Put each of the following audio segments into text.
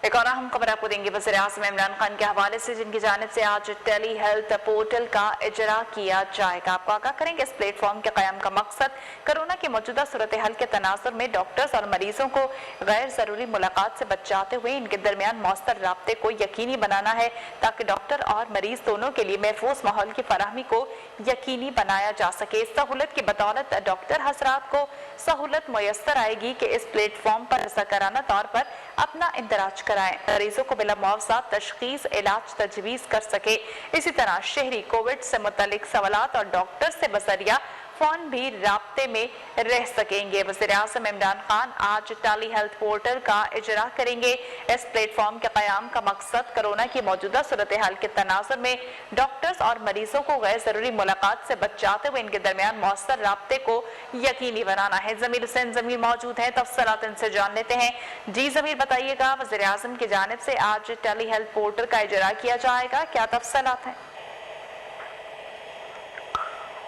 एक और अहम खबर आपको देंगे वज़ीर-ए-आज़म इमरान खान के हवाले से, जिनकी जानिब से आज टेली हेल्थ पोर्टल का इजरा किया जाएगा। आपको आगाह करेंगे इस प्लेटफॉर्म के क़याम का मकसद कोरोना की मौजूदा सूरत हाल के तनाज़ुर में डॉक्टर्स और मरीजों को गैर ज़रूरी मुलाकात से बचाते हुए इनके दरमियान मौसर राब्ते को यकीनी बनाना है, ताकि डॉक्टर और मरीज दोनों के लिए महफूज माहौल की फराहमी को यकीनी बनाया जा सके। इस सहूलत की बदौलत डॉक्टर हजरात को सहूलत मुयस्सर आएगी कि इस प्लेटफॉर्म पर रज़ाकाराना तौर पर अपना इंदराज कराएं, मरीजों को बिला मुआवजा तशखीस इलाज तजवीज़ कर सके। इसी तरह शहरी कोविड से मुतल्लिक सवालात और डॉक्टर से बसरिया फोन भी राब्ते में रह सकेंगे। वज़ीर-ए-आज़म इमरान खान आज टेली हेल्थ पोर्टल का इजरा करेंगे। इस प्लेटफॉर्म के क़याम का मकसद कोरोना की मौजूदा सूरत हाल के तनाज़ुर में डॉक्टर्स और मरीजों को गैर ज़रूरी मुलाकात से बचाते हुए इनके दरमियान मौसर राब्ते को यकीनी बनाना है। ज़मीर हुसैन ज़मीर मौजूद है, तफसीलात इनसे जान लेते हैं। जी ज़मीर, बताइएगा, वज़ीर-ए-आज़म की जानिब से आज टेली हेल्थ पोर्टल का इजरा किया जाएगा, क्या तफसीलात हैं?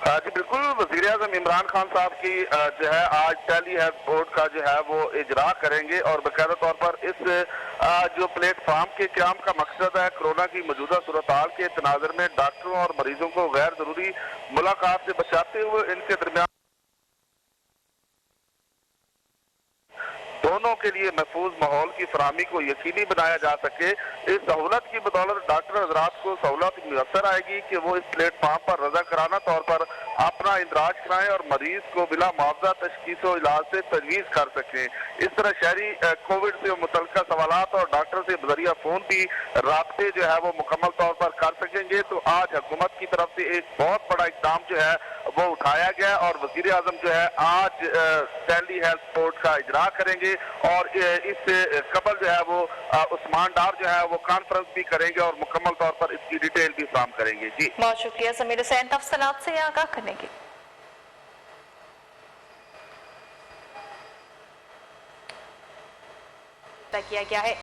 जी बिल्कुल, वज़ीर-ए-आज़म इमरान खान साहब की जो है आज टेली हेल्थ बोर्ड का जो है वो इजरा करेंगे और बाकायदा तौर पर इस जो प्लेटफॉर्म के क़याम का मकसद है कोरोना की मौजूदा सूरत हाल के तनाज़ुर में डॉक्टरों और मरीजों को गैर ज़रूरी मुलाकात से बचाते हुए इनके दरमियान दोनों के लिए महफूज माहौल की फराहमी को यकीनी बनाया जा सके। इस सहूलत की बदौलत डॉक्टर हजरात को सहूलत मुयस्सर आएगी कि वो इस प्लेटफॉर्म पर रज़ाकाराना तौर पर अपना इंदराज कराएं और मरीज को बिला मुआवजा तशखीस और इलाज से तजवीज़ कर सकें। इस तरह शहरी कोविड से मुतल्लिका सवालात और डॉक्टर से बजरिया फ़ोन भी राब्ते जो है वो मुकम्मल तौर पर कर सकेंगे। तो आज हुकूमत की तरफ से एक बहुत बड़ा इक़दाम जो है वो उठाया गया और वज़ीर-ए-आज़म जो है आज टेली हेल्थ पोर्ट का इजरा करेंगे और इससे कबल जो है वो उस्मान डार जो है वो कॉन्फ्रेंस भी करेंगे और मुकम्मल तौर पर इसकी डिटेल भी फराहम करेंगे। जी बहुत शुक्रिया ज़मीर हुसैन तफसीलात से आगाह करने की। किया गया है।